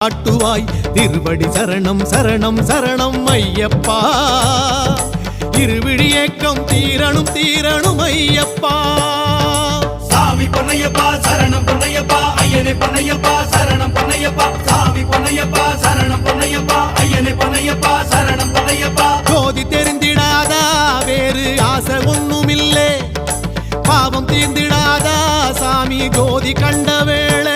காட்டுவாய் திருவடி சரணம் சரணம் சரணம் ஐயப்பா. இருவிழி ஏக்கம் தீரணும் தீரணும் ஐயப்பா. சாமி பொன்னையப்பா சரணம் பொன்னையப்பா ஐயனே பொன்னையப்பா சரணம் பொன்னையப்பா. சாமி பொன்னையப்பா சரணம் பொன்னையப்பா ஐயனே பொன்னையப்பா சரணம் பொன்னையப்பா. ஜோதி தெரிந்திடாதா வேறு ஆசை ஒண்ணுமில்லே, பாவம் தீர்ந்திடாதா சாமி ஜோதி கண்ட வேளை